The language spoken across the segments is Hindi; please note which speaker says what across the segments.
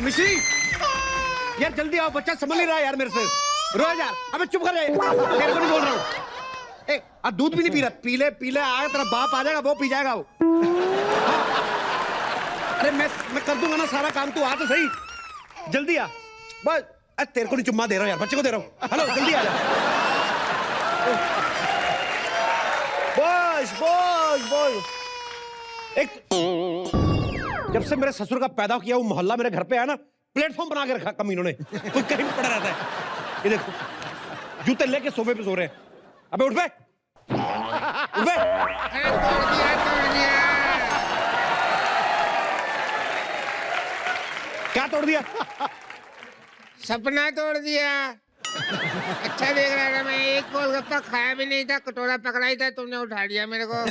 Speaker 1: मिश्री यार जल्दी आओ, बच्चा संभल नहीं रहा यार मेरे से। रो यार, अबे चुप कर, तेरे को नहीं बोल रहा हूँ। अब दूध भी नहीं पी रहा, पी ले आया तेरा बाप आ जाएगा, वो पी जाएगा वो। अरे मैं कर दूंगा ना सारा काम, तू आ तो सही, जल्दी आ बस। तेरे को नहीं चुम्मा दे रहा हूँ यार, बच्चे को दे रहा हूँ। हेलो जल्दी आ जा। बस बस बस। एक जब से मेरे ससुर का पैदा किया वो मोहल्ला मेरे घर पे आया ना, प्लेटफॉर्म बना के रखा कमीनों ने, कोई कहीं भी पड़ा रहता है। ये देखो जूते लेके सोफे पे सो रहे हैं। अबे उठ बे, उठ बे।
Speaker 2: तोड़ दिया।
Speaker 1: क्या तोड़ दिया?
Speaker 2: सपना तोड़ दिया। अच्छा देख रहा था मैं, एक गोलगप्पा खाया भी नहीं था, कटोरा पकड़ा ही था, तुमने उठा लिया मेरे को।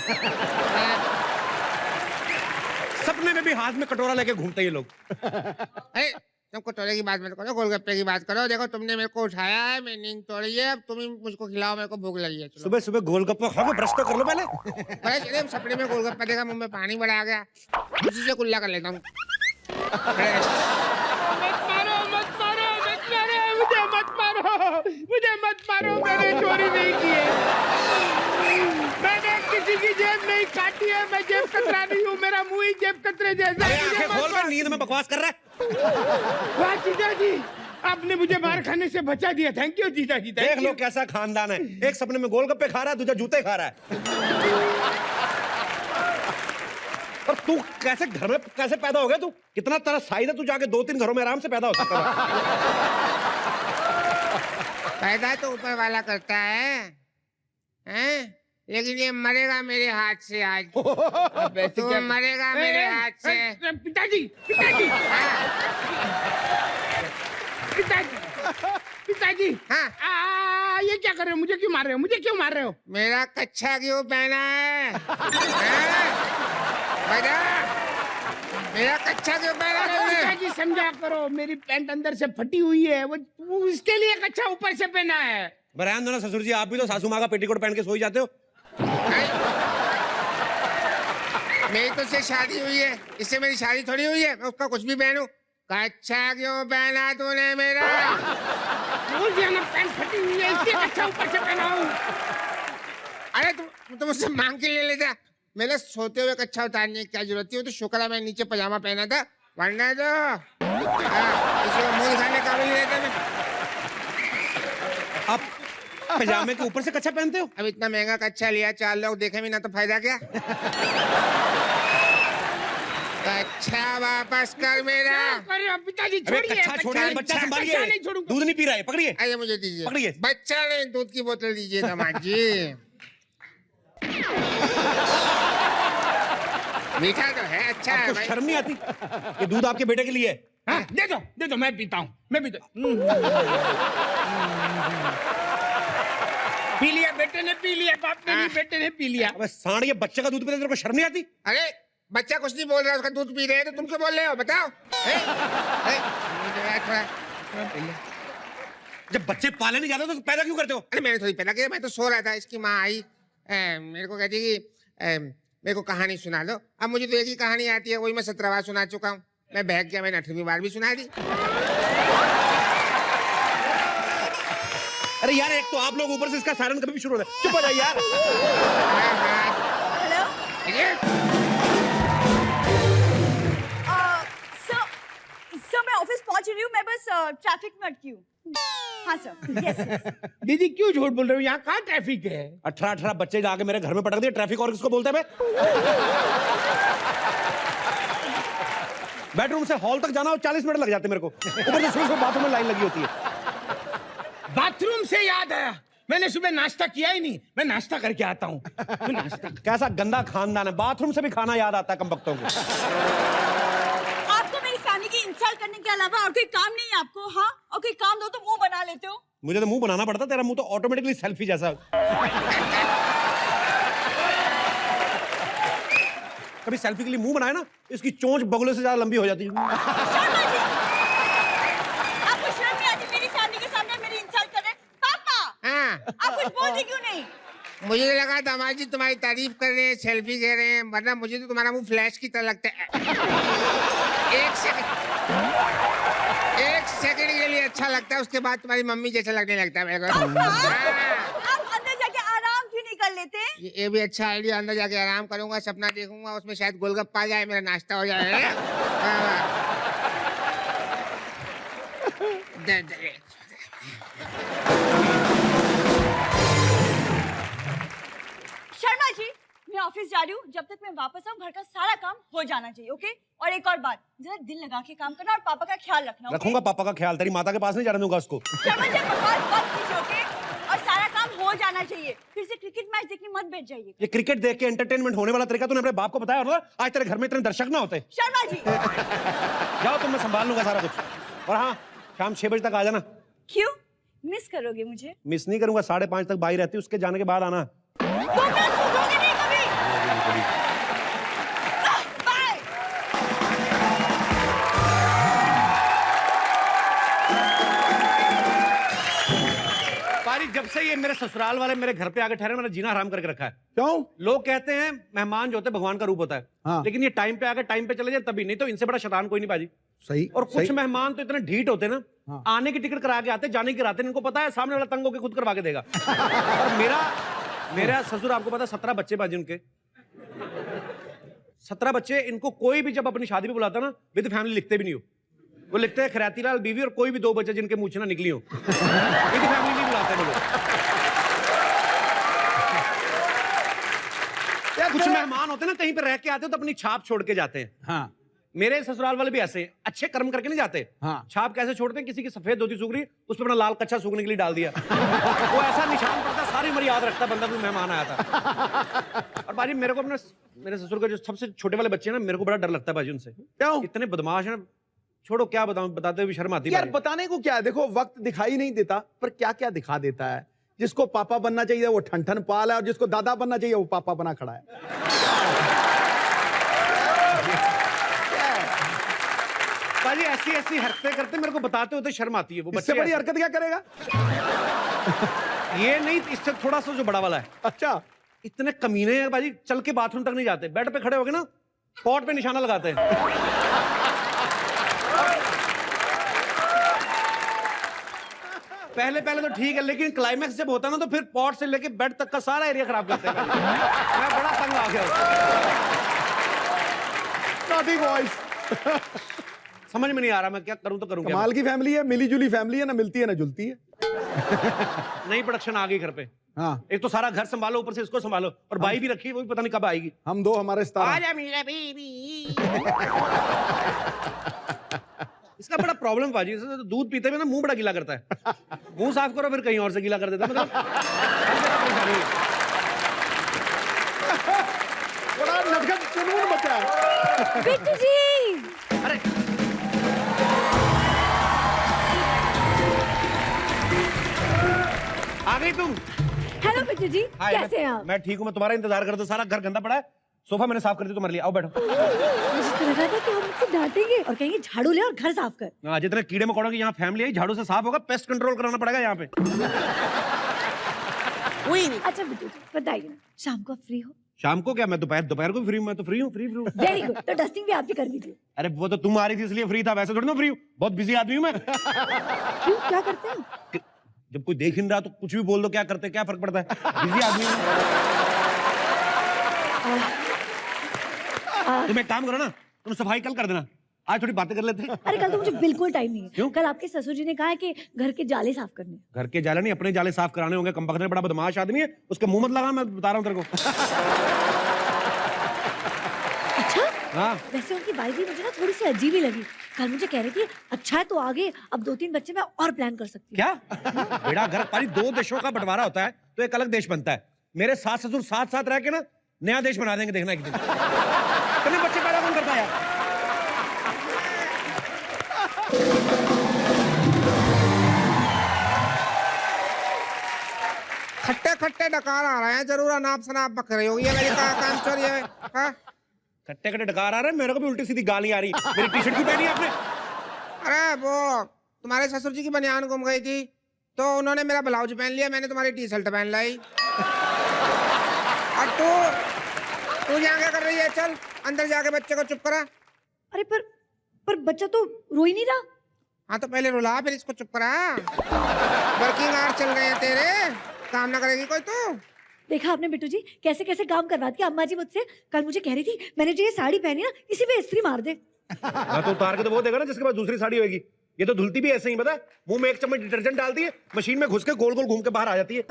Speaker 1: सपने में भी हाथ में कटोरा लेके घूमते ये लोग।
Speaker 2: अरे तुम कटोरे की बात मत करो, गोलगप्पे की बात करो। देखो तुमने मेरे को उठाया है, मैं नींद तोड़ी है, अब तुम ही मुझको खिलाओ, मेरे को भूख लगी है।
Speaker 1: सुबह सुबह गोलगप्पा खा के ब्रश तो कर लो पहले।
Speaker 2: अरे चले, सपने में गोलगप्पा देखा, मुंह में पानी बड़ा आ गया, उसी से कुल्ला कर लेता हूँ।
Speaker 3: मुझे मत मारो, मैंने चोरी नहीं की है, मैंने किसी की जेब नहीं काटी है, मैं जेब कतरा नहीं हूँ, मेरा मुंह ही जेब कतरे जैसा है।
Speaker 1: आंखें खोल कर नींद में बकवास कर रहा है।
Speaker 3: वाह जीजा जी, आपने मुझे मार खाने से बचा दिया, थैंक यू जीजा जी।
Speaker 1: देख लो कैसा खानदान है, एक सपने में गोलगप्पे खा रहा है, दूसरा जूते खा रहा है। और तू कैसे घर में कैसे पैदा हो गया? तू कितना तेरा साइज है, तू जाके 2-3 घरों में आराम से पैदा हो सकता है।
Speaker 2: पैदा तो ऊपर वाला करता है, हैं? लेकिन ये मरेगा मेरे हाथ से आज। तू मरेगा मेरे हाथ से।
Speaker 3: पिताजी, पिताजी, पिताजी, पिताजी, हाँ ये क्या कर रहे हो? मुझे क्यों मार रहे हो? मुझे क्यों मार रहे हो?
Speaker 2: मेरा कच्छा क्यों पहना है? बता, मेरा कच्छा क्यों पहना है?
Speaker 3: पिताजी समझा करो, मेरी पैंट अंदर से फटी हुई है, वो उसके लिए कच्छा ऊपर से पहना है।
Speaker 1: बरान दो ना ससुर जी, आप भी तो सासू माँ का पेटीकोट पहन के सो ही जाते हो।
Speaker 2: मेरी तो से शादी हुई है, इससे मेरी शादी थोड़ी हुई है, मैं उसका कुछ भी पहनूं। कच्छा क्यों पहना तूने मेरा?
Speaker 3: बोल दिया ना, पैंट फटी हुई है, इसलिए कच्छा ऊपर से पहना हूं।
Speaker 2: अरे तुम मुझसे मांग के ले लेता, मेरे सोते हुए कच्छा उतारने की क्या जरूरत थी? वो तो शुक्र है मैं नीचे पजामा पहना था, वरना तो इसको मुंह दिखाने काबिल नहीं रहता मैं।
Speaker 1: आप पजामे के ऊपर से कच्छा पहनते हो?
Speaker 2: अब इतना महंगा कच्छा लिया, 4 लोग देखे भी ना तो फायदा क्या? कच्छा वापस कर मेरा।
Speaker 3: पिताजी छोड़िए,
Speaker 1: कच्छा छोड़िए, बच्चा संभालिए, दूध नहीं पी रहा है, पकड़िए।
Speaker 2: आइए मुझे दीजिए,
Speaker 1: पकड़िए।
Speaker 2: बच्चा नहीं, दूध की बोतल दीजिए दामाद जी। मीठा तो है, अच्छा है भाई।
Speaker 1: शर्म नहीं आती? ये दूध आपके बेटे के लिए है।
Speaker 3: हाँ, दे दो, मैं पीता हूँ, मैं पीता हूँ। पी लिया, बेटे ने पी लिया, बाप ने भी, बेटे ने पी लिया।
Speaker 1: अबे सांड, ये बच्चे का दूध पीते तेरे को शर्म नहीं आती?
Speaker 2: अरे बच्चा कुछ नहीं बोल रहा, उसका दूध पी रहे हैं, तो तुम क्यों बोल रहे हो? बताओ।
Speaker 1: जब बच्चे पाले नहीं जाते तो पैदा क्यों करते हो?
Speaker 2: अरे मैंने थोड़ी पैदा किया, मैं तो सो रहा था, इसकी माँ आई, मेरे को कहती कि मेरे को कहानी सुना दो। अब मुझे तो एक ही कहानी आती है, वही मैं 17 बार सुना चुका हूँ। मैं बहक गया, मैंने 18वीं बार भी सुना दी।
Speaker 1: अरे यार, एक तो आप लोग ऊपर से इसका सायरन कभी भी शुरू होता है। चुप हो जाइए यार।
Speaker 4: हेलो सर, मैं ऑफिस पहुंच रही हूँ, मैं बस ट्रैफिक में अटकी हूँ। हाँ सर, यस।
Speaker 3: दीदी क्यों झूठ बोल रहे हो? यहाँ कहाँ ट्रैफिक है?
Speaker 1: 18 बच्चे जाके मेरे घर में पटक दिए, ट्रैफिक और किसको बोलते हैं? बेडरूम से हॉल तक जाना हो 40 मिनट लग जाते मेरे को, ऊपर से सुबह बाथरूम में लाइन लगी होती है।
Speaker 3: बाथरूम से याद आया, मैंने सुबह नाश्ता किया ही नहीं, मैं नाश्ता करके आता हूँ। नाश्ता
Speaker 1: कैसा गंदा खानदान है, बाथरूम से भी खाना याद आता है कमबख्तों को।
Speaker 4: आपको मेरी फैमिली की इंसल्ट करने के अलावा और कोई काम नहीं है आपको? हाँ, और कोई काम दो तो मुंह बना लेते हो।
Speaker 1: मुझे तो मुंह बनाना पड़ता, तेरा मुंह तो ऑटोमेटिकली सेल्फी जैसा। कभी सेल्फी के लिए मुंह बनाया ना, इसकी चोंच बगुले से ज्यादा लंबी हो जाती है।
Speaker 4: आपको शर्म नहीं आती मेरी फैमिली के सामने मेरी इंसल्ट कर रहे हैं? पापा,
Speaker 2: हाँ,
Speaker 4: आप कुछ बोलते क्यों नहीं?
Speaker 2: मुझे तो लगा दामाद जी तुम्हारी तारीफ कर रहे हैं, सेल्फी कह रहे हैं, वरना मुझे तो तुम्हारा मुंह फ्लैश की तरह लगता है। एक सेकंड। सेकंड के लिए अच्छा लगता है, उसके बाद तुम्हारी मम्मी जैसा लगने लगता है मेरे को।
Speaker 4: आप अंदर जाके आराम क्यों नहीं कर लेते?
Speaker 2: ये भी अच्छा आइडिया, अंदर जाके आराम करूंगा, सपना देखूंगा, उसमें शायद गोलगप्पा आ जाए, मेरा नाश्ता हो जाए।
Speaker 4: शर्मा जी, मैं ऑफिस जा रही हूँ, जब तक मैं वापस आऊँ घर का सारा काम हो जाना चाहिए, ओके? और एक और बात, जरा दिल लगा के काम करना और पापा का ख्याल रखना, ओके?
Speaker 1: रखूंगा पापा का ख्याल, तेरी माता के पास नहीं जाने दूंगा उसको।
Speaker 4: शर्मा जी, बकवास मत कीजिए, ओके? और सारा काम हो जाना चाहिए, फिर से क्रिकेट मैच देखने मत बैठ जाइए।
Speaker 1: ये क्रिकेट देख के एंटरटेनमेंट होने वाला तरीका तूने अपने बाप को बताया होगा? आज तेरे घर में इतने दर्शक ना होते।
Speaker 4: शर्मा जी।
Speaker 1: जाओ तुम, मैं संभाल लूंगा सारा कुछ। और हाँ, शाम 6 बजे तक आ जाना। क्यों?
Speaker 4: मिस करोगे मुझे?
Speaker 1: मिस नहीं करूंगा, 5:30 तक बाई रहती, उसके जाने के बाद आना।
Speaker 4: तो मैं सोचोगे नहीं कभी। बाय।
Speaker 1: पारी, जब से ये मेरे ससुराल वाले मेरे घर पे आके ठहरे, मैंने जीना हराम करके रखा है।
Speaker 5: क्यों?
Speaker 1: लोग कहते हैं मेहमान जो होते हैं भगवान का रूप होता है,
Speaker 5: हाँ।
Speaker 1: लेकिन ये टाइम पे आके टाइम पे चले जाए तभी, नहीं तो इनसे बड़ा शैतान कोई नहीं बाजी।
Speaker 5: सही।
Speaker 1: और कुछ
Speaker 5: सही।
Speaker 1: मेहमान तो इतने ढीठ होते हैं ना,
Speaker 5: हाँ।
Speaker 1: आने की टिकट करा के आते, जाने की कराते, इनको पता है सामने वाला तंग होकर खुद करवा के देगा। और मेरा ससुर, आपको पता है 17 बच्चे बाजी उनके, 17 बच्चे। इनको कोई भी जब अपनी शादी पे बुलाता ना, विद फैमिली लिखते भी नहीं हो, वो लिखते हैं खैराती लाल बीवी और कोई भी 2 बच्चे जिनके मूंछ ना निकली हो। विद फैमिली नहीं बुलाते हैं लोग। कुछ मेहमान होते हैं ना, कहीं पे रह के आते हो तो अपनी छाप छोड़ के जाते हैं।
Speaker 5: हाँ।
Speaker 1: मेरे ससुराल वाले भी ऐसे हैं, अच्छे कर्म करके नहीं जाते।
Speaker 5: हाँ।
Speaker 1: छाप कैसे छोड़ते हैं? किसी की सफेद धोती सूख रही, उस पर अपना लाल कच्चा सूखने के लिए डाल दिया। वो ऐसा निशान पड़ता, सारी उम्र याद रखता बंदा, कोई मेहमान आया था। और बाजी, मेरे को अपने मेरे ससुर के जो सबसे छोटे वाले बच्चे हैं ना, मेरे को बड़ा डर लगता है बाजी उनसे।
Speaker 5: क्यों?
Speaker 1: इतने बदमाश हैं, छोड़ो क्या बताऊं, बताते हुए भी शर्म आती है
Speaker 5: यार
Speaker 1: बाजी।
Speaker 5: बताने को क्या है, देखो वक्त दिखाई नहीं देता, पर क्या क्या दिखा देता है। जिसको पापा बनना चाहिए वो ठन पाल है, और जिसको दादा बनना चाहिए वो पापा बना खड़ा है।
Speaker 1: बाजी ऐसी हरकतें करते, मेरे को बताते होते शर्म आती है। वो
Speaker 5: इससे
Speaker 1: बच्चे
Speaker 5: बड़ी हरकत क्या करेगा?
Speaker 1: ये नहीं, इससे थोड़ा सा जो बड़ा वाला है।
Speaker 5: अच्छा।
Speaker 1: इतने कमीने हैं बाजी, चल के बाथरूम तक नहीं जाते, बेड पे खड़े हो गए ना, पॉट पे निशाना लगाते हैं। पहले तो ठीक है, लेकिन क्लाइमैक्स जब होता है ना, तो फिर पॉट से लेके बेड तक का सारा एरिया खराब करते हैं। मैं बड़ा तंग आ गया।
Speaker 5: Naughty boys.
Speaker 1: समझ में नहीं आ रहा मैं क्या करूं, तो करूं क्या?
Speaker 5: कमाल की फैमिली है, मिली जुली फैमिली है, ना मिलती है ना जुलती है।
Speaker 1: नई प्रोडक्शन आ गई घर पे।
Speaker 5: हाँ।
Speaker 1: एक तो सारा घर संभालो, ऊपर से इसको संभालो, और बाई भी रखी, वो भी पता नहीं कब आएगी।
Speaker 5: हम दो, हमारे सितारा।
Speaker 2: आजा मेरा बेबी।
Speaker 1: इसका बड़ा प्रॉब्लम बाजी, इससे तो दूध पीते हुए ना मुंह बड़ा गीला करता है। मुंह साफ करो फिर कहीं और से गीला कर देता है, मतलब हर जगह परेशानी है।
Speaker 5: बड़ा नटखट जुनून बच्चा है।
Speaker 4: बिट्टू जी।
Speaker 1: अरे आ गई तुम?
Speaker 4: हेलो बिट्टू जी,
Speaker 1: हाय,
Speaker 4: कैसे हैं आप?
Speaker 1: मैं ठीक हूँ, मैं तुम्हारा इंतजार कर, सारा घर गंदा पड़ा है, सोफा मैंने साफ कर दिया तुम्हारे लिए, आओ बैठो।
Speaker 4: मुझे तो लगा था कि हम मुझसे डांटेंगे और कहेंगे झाड़ू ले और घर साफ कर।
Speaker 1: हाँ, जितने कीड़े मकोड़ों की यहाँ फैमिली है, झाड़ू से साफ होगा, पेस्ट कंट्रोल कराना पड़ेगा यहाँ पे।
Speaker 4: अच्छा बिट्टू जी, बताइए ना, शाम को फ्री हो?
Speaker 1: शाम को क्या, मैं दोपहर को फ्री हूँ, मैं तो फ्री हूँ।
Speaker 4: वेरी गुड, तो डस्टिंग भी आप ही कर दीजिए।
Speaker 1: अरे वो तो तुम आ रही थी इसलिए फ्री था, वैसे थोड़ी ना फ्री हूँ, बहुत बिजी आदमी हूँ मैं।
Speaker 4: क्यों, क्या करते हैं?
Speaker 1: जब कोई देख ही नहीं रहा तो कुछ भी बोल दो, क्या करते, क्या फर्क पड़ता है, बिजी आदमी हूँ। तुम एक काम करो ना, तुम सफाई कल कर देना, आज थोड़ी बातें कर लेते हैं।
Speaker 4: अरे कल तो मुझे बिल्कुल टाइम नहीं है।
Speaker 1: क्यों?
Speaker 4: कल आपके ससुर जी ने कहा है कि घर के जाले साफ करने।
Speaker 1: घर के जाले नहीं, अपने जाले साफ कराने होंगे। कम बड़ा बदमाश आदमी है, उसके मुंह मत लगा, मैं बता रहा हूँ तेरे को।
Speaker 4: अच्छा,
Speaker 1: हाँ,
Speaker 4: वैसे उनकी बाई भी मुझे ना थोड़ी सी अजीब ही लगी। कल मुझे कह रही थी अच्छा है तो आगे अब 2-3 बच्चे मैं और प्लान कर सकती हूँ।
Speaker 1: क्या बेड़ा घर पारी 2 देशों का बंटवारा होता है तो एक अलग देश बनता है। मेरे सास ससुर साथ रह के ना नया देश बना देंगे, देखना एक दिन। कितने बच्चे पैदा कौन करता है?
Speaker 2: खट्टे खट्टे डकार आ रहे हैं, जरूर अनाप शनाप बक रही होगी ये मेरी काम चोरी है। हाँ?
Speaker 1: खट्टे खट्टे डकार आ रहे हैं, मेरे को भी उल्टी सीधी गाली आ रही। मेरी टी शर्ट क्यों पहनी आपने?
Speaker 2: अरे वो तुम्हारे ससुर जी की बनियान गुम गई थी तो उन्होंने मेरा ब्लाउज पहन लिया, मैंने तुम्हारी टी शर्ट पहन लाई। और तू यहाँ क्या कर रही है? चल अंदर जाके बच्चे को चुप करा।
Speaker 4: अरे पर बच्चा तो रो ही नहीं रहा।
Speaker 2: हाँ तो पहले रुला फिर इसको चुप करा। वर्किंग आवर चल रहे हैं तेरे, काम ना करेगी कोई तो।
Speaker 6: देखा आपने बिट्टू जी कैसे कैसे काम करवाती है अम्मा जी मुझसे। कल मुझे कह रही थी मैंने जो ये साड़ी पहनी ना इसी पे इस्त्री मार दे।
Speaker 1: हाँ तो उतार के तो वो देगा ना जिसके पास दूसरी साड़ी होगी। ये तो धुलती भी ऐसे ही, पता है, मुंह में एक चम्मच डिटर्जेंट डालती है, मशीन में घुस के गोल गोल घूम के बाहर आ जाती है।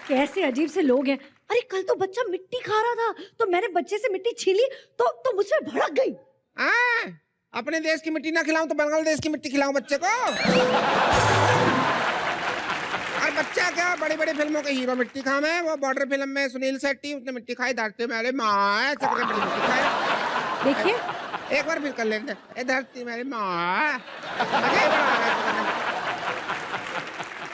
Speaker 6: कैसे अजीब से लोग हैं। अरे कल तो बच्चा मिट्टी खा रहा था तो मैंने बच्चे से मिट्टी छीली तो मुझसे भड़क गई।
Speaker 2: अपने देश की मिट्टी ना खिलाऊं तो बांग्लादेश की मिट्टी खिलाऊं बच्चे को। और बच्चा क्या बड़ी बड़ी फिल्मों के हीरो मिट्टी खाम है। वो बॉर्डर फिल्म में सुनील शेट्टी, उसने मिट्टी खाई, धरती मेरे माँ मिट्टी खाई।
Speaker 6: देखिए
Speaker 2: एक बार फिर कर लेते, ए धरती मेरी माँ।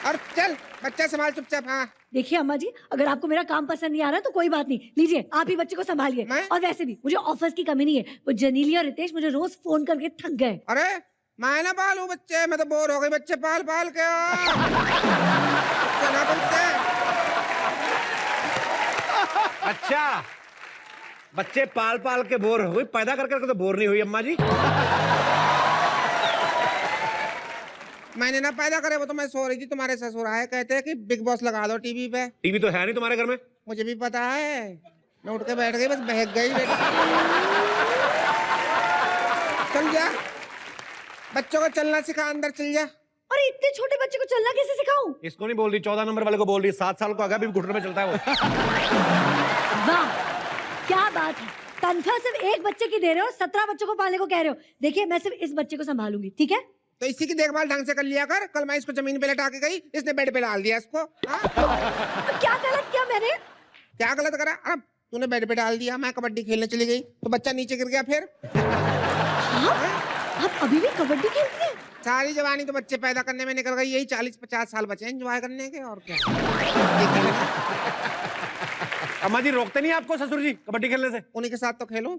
Speaker 2: और चल बच्चा संभाल चुपचाप। हाँ
Speaker 6: देखिए अम्मा जी अगर आपको मेरा काम पसंद नहीं आ रहा तो कोई बात नहीं, लीजिए आप ही बच्चे को संभालिए।
Speaker 2: मैं?
Speaker 6: और वैसे भी मुझे ऑफिस की कमी नहीं है, वो जनीली और रितेश मुझे रोज फोन करके थक गए।
Speaker 2: अरे मैं ना पालू बच्चे, मैं तो बोर हो गई बच्चे पाल पाल के। ना बोलते।
Speaker 1: अच्छा, बच्चे पाल पाल के बोर हो गई, पैदा कर करके तो बोर नहीं हुई अम्मा जी।
Speaker 2: मैंने ना पैदा करे, वो तो मैं सो रही थी, तुम्हारे ससुर आए कहते हैं कि बिग बॉस लगा दो टीवी पे।
Speaker 1: टीवी तो है नहीं तुम्हारे घर में।
Speaker 2: मुझे भी पता है, मैं उठ के बैठ गई, बस बहक गई बेटा। चल जा, बच्चों को चलना सिखा, अंदर चल जा।
Speaker 6: अरे इतने छोटे बच्चे को चलना कैसे सिखाऊं?
Speaker 1: इसको नहीं बोल रही, 14 नंबर वाले को बोल रही, 7 साल को आगे भी घुटने में चलता है वो।
Speaker 6: वाह क्या बात है, तनख्वाह सिर्फ एक बच्चे की दे रहे हो, 17 बच्चों को पालने को कह रहे हो। देखिए मैं सिर्फ इस बच्चे को संभालूंगी, ठीक है?
Speaker 2: तो इसी की देखभाल ढंग से कर लिया कर। कल मैं इसको जमीन पे लेटा के गई, इसने बेड पे डाल दिया इसको।
Speaker 6: तो क्या गलत किया मैंने?
Speaker 2: क्या गलत करा? अब तूने बेड पे डाल दिया, मैं कबड्डी खेलने चली गई तो बच्चा नीचे गिर गया। फिर
Speaker 6: आप अभी भी कबड्डी खेलती हैं?
Speaker 2: सारी जवानी तो बच्चे पैदा करने में निकल गई, यही 40-50 साल बचे एंजॉय करने के, और क्या।
Speaker 1: अम्मा जी रोकते नहीं आपको ससुर जी कबड्डी खेलने से?
Speaker 2: उन्हीं के साथ तो खेलूं।